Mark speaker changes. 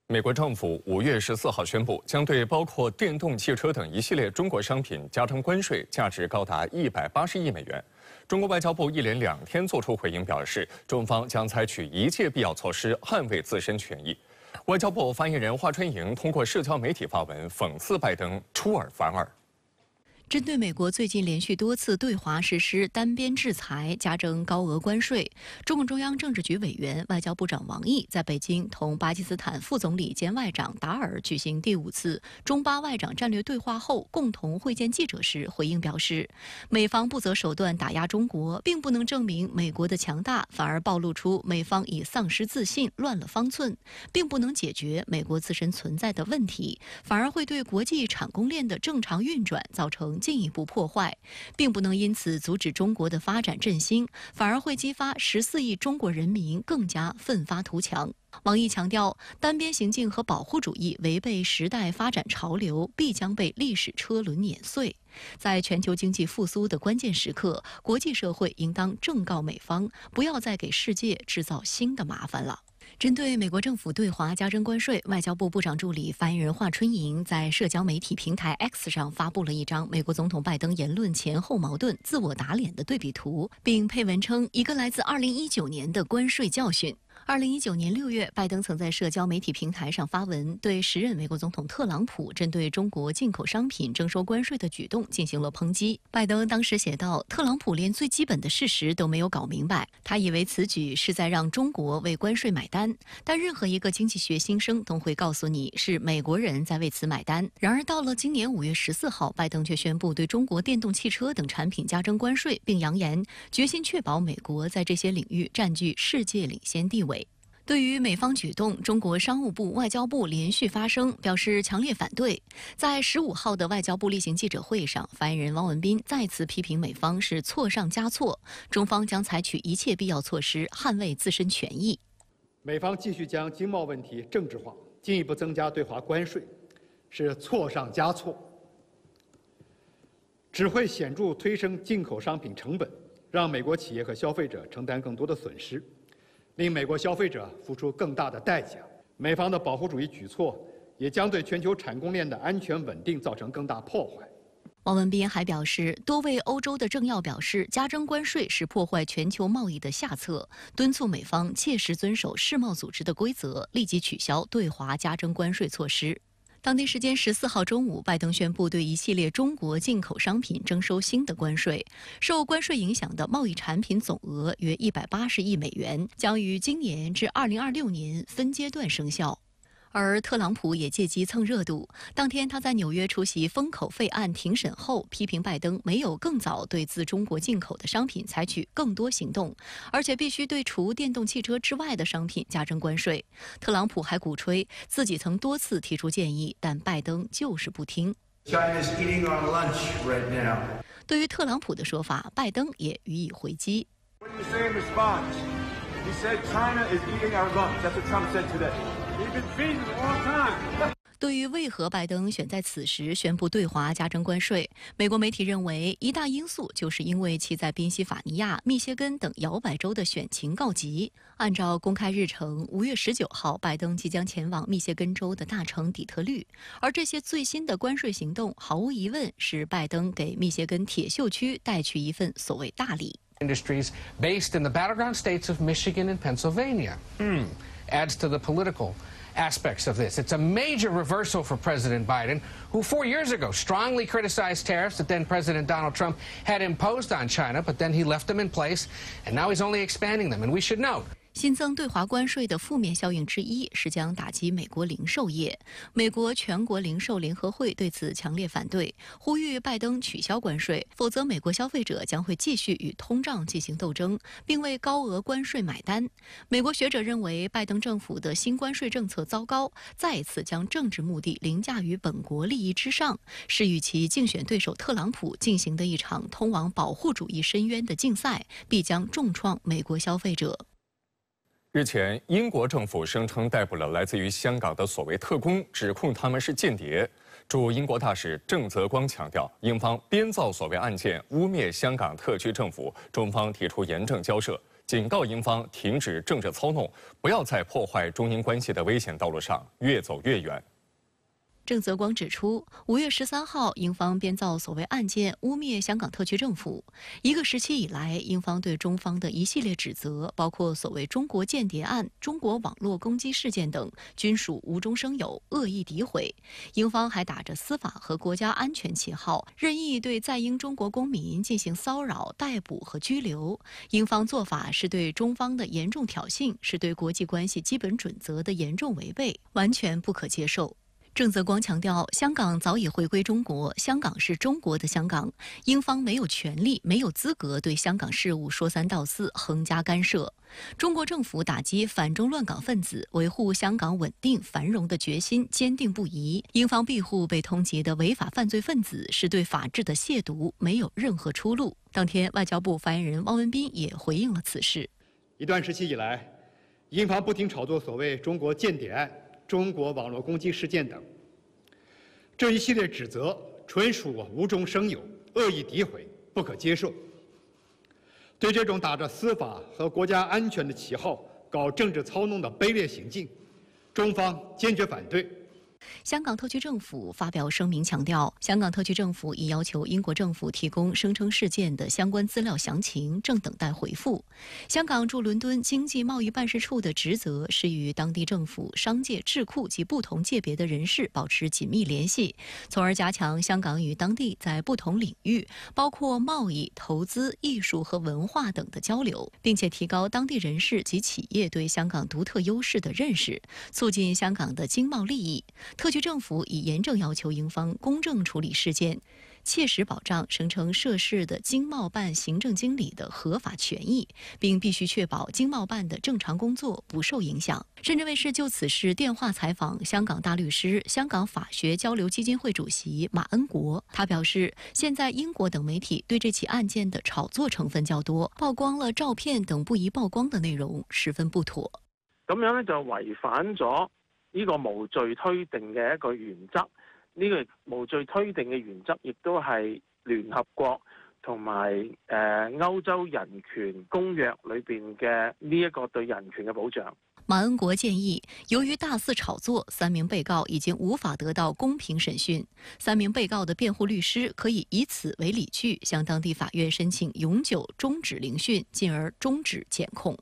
Speaker 1: 美国政府5月14号宣布，将对包括电动汽车等一系列中国商品加征关税，价值高达180亿美元。中国外交部一连2天作出回应，表示中方将采取一切必要措施捍卫自身权益。外交部发言人华春莹通过社交媒体发文讽刺拜登出尔反尔。
Speaker 2: 针对美国最近连续多次对华实施单边制裁、加征高额关税，中共中央政治局委员、外交部长王毅在北京同巴基斯坦副总理兼外长达尔举行第5次中巴外长战略对话后，共同会见记者时回应表示，美方不择手段打压中国，并不能证明美国的强大，反而暴露出美方已丧失自信、乱了方寸，并不能解决美国自身存在的问题，反而会对国际产供链的正常运转造成 进一步破坏，并不能因此阻止中国的发展振兴，反而会激发14亿中国人民更加奋发图强。王毅强调，单边行径和保护主义违背时代发展潮流，必将被历史车轮碾碎。在全球经济复苏的关键时刻，国际社会应当正告美方，不要再给世界制造新的麻烦了。 针对美国政府对华加征关税，外交部部长助理发言人华春莹在社交媒体平台 X 上发布了一张美国总统拜登言论前后矛盾、自我打脸的对比图，并配文称一个来自2019年的关税教训。 2019年6月，拜登曾在社交媒体平台上发文，对时任美国总统特朗普针对中国进口商品征收关税的举动进行了抨击。拜登当时写道：“特朗普连最基本的事实都没有搞明白，他以为此举是在让中国为关税买单。但任何一个经济学新生都会告诉你是美国人在为此买单。然而到了今年5月14号，拜登却宣布对中国电动汽车等产品加征关税，并扬言决心确保美国在这些领域占据世界领先地位。 对于美方举动，中国商务部、外交部连续发声，表示强烈反对。在15号的外交部例行记者会上，发言人汪文斌再次批评美方是错上加错，中方将采取一切必要措施捍卫自身权益。
Speaker 3: 美方继续将经贸问题政治化，进一步增加对华关税，是错上加错，只会显著推升进口商品成本，让美国企业和消费者承担更多的损失。 令美国消费者付出更大的代价，美方的保护主义举措也将对全球产供链的安全稳定造成更大破坏。
Speaker 2: 汪文斌还表示，多位欧洲的政要表示，加征关税是破坏全球贸易的下策，敦促美方切实遵守世贸组织的规则，立即取消对华加征关税措施。 当地时间14号中午，拜登宣布对一系列中国进口商品征收新的关税，受关税影响的贸易产品总额约180亿美元，将于今年至2026年分阶段生效。 而特朗普也借机蹭热度。当天，他在纽约出席封口费案庭审后，批评拜登没有更早对自中国进口的商品采取更多行动，而且必须对除电动汽车之外的商品加征关税。特朗普还鼓吹自己曾多次提出建议，但拜登就是不听。对于特朗普的说法，拜登也予以回击。 对于为何拜登选在此时宣布对华加征关税，美国媒体认为一大因素就是因为其在宾夕法尼亚、密歇根等摇摆州的选情告急。按照公开日程，5月19号，拜登即将前往密歇根州的大城底特律，而这些最新的关税行动，毫无疑问是拜登给密歇根铁锈区带去一份所谓大礼。
Speaker 4: Industries based in the battleground states of Michigan and Pennsylvania. Adds to the political aspects of this. It's a major reversal for President Biden, who 4 years ago strongly criticized tariffs that then President Donald Trump had imposed on China, but then he left them in place, and now he's only expanding them. And we should note,
Speaker 2: 新增对华关税的负面效应之一是将打击美国零售业。美国全国零售联合会对此强烈反对，呼吁拜登取消关税，否则美国消费者将会继续与通胀进行斗争，并为高额关税买单。美国学者认为，拜登政府的新关税政策糟糕，再一次将政治目的凌驾于本国利益之上，是与其竞选对手特朗普进行的一场通往保护主义深渊的竞赛，必将重创美国消费者。
Speaker 1: 日前，英国政府声称逮捕了来自于香港的所谓特工，指控他们是间谍。驻英国大使郑泽光强调，英方编造所谓案件，污蔑香港特区政府，中方提出严正交涉，警告英方停止政治操弄，不要在破坏中英关系的危险道路上越走越远。
Speaker 2: 郑泽光指出，5月13号，英方编造所谓案件，污蔑香港特区政府。一个时期以来，英方对中方的一系列指责，包括所谓中国间谍案、中国网络攻击事件等，均属无中生有、恶意诋毁。英方还打着司法和国家安全旗号，任意对在英中国公民进行骚扰、逮捕和拘留。英方做法是对中方的严重挑衅，是对国际关系基本准则的严重违背，完全不可接受。郑泽光强调，香港早已回归中国，香港是中国的香港，英方没有权利、没有资格对香港事务说三道四、横加干涉。中国政府打击反中乱港分子、维护香港稳定繁荣的决心坚定不移。英方庇护被通缉的违法犯罪分子，是对法治的亵渎，没有任何出路。当天，外交部发言人汪文斌也回应了此事。
Speaker 3: 一段时期以来，英方不停炒作所谓中国间谍案、中国网络攻击事件等，这一系列指责纯属无中生有、恶意诋毁，不可接受。对这种打着司法和国家安全的旗号搞政治操弄的卑劣行径，中方坚决反对。
Speaker 2: 香港特区政府发表声明强调，香港特区政府已要求英国政府提供声称事件的相关资料详情，正等待回复。香港驻伦敦经济贸易办事处的职责是与当地政府、商界、智库及不同界别的人士保持紧密联系，从而加强香港与当地在不同领域，包括贸易、投资、艺术和文化等的交流，并且提高当地人士及企业对香港独特优势的认识，促进香港的经贸利益。特区政府已严正要求英方公正处理事件，切实保障声称涉事的经贸办行政经理的合法权益，并必须确保经贸办的正常工作不受影响。深圳卫视就此事电话采访香港大律师、香港法学交流基金会主席马恩国，他表示，现在英国等媒体对这起案件的炒作成分较多，曝光了照片等不宜曝光的内容，十分不妥。
Speaker 5: 咁樣咧就違反咗呢個無罪推定嘅一個原則，呢個無罪推定嘅原則亦都係聯合國同埋歐洲人權公約裏邊嘅呢一個對人權嘅保障。
Speaker 2: 马恩国建议，由于大肆炒作，3名被告已经无法得到公平审讯，3名被告的辩护律师可以以此为理据，向当地法院申请永久终止聆讯，进而终止检控。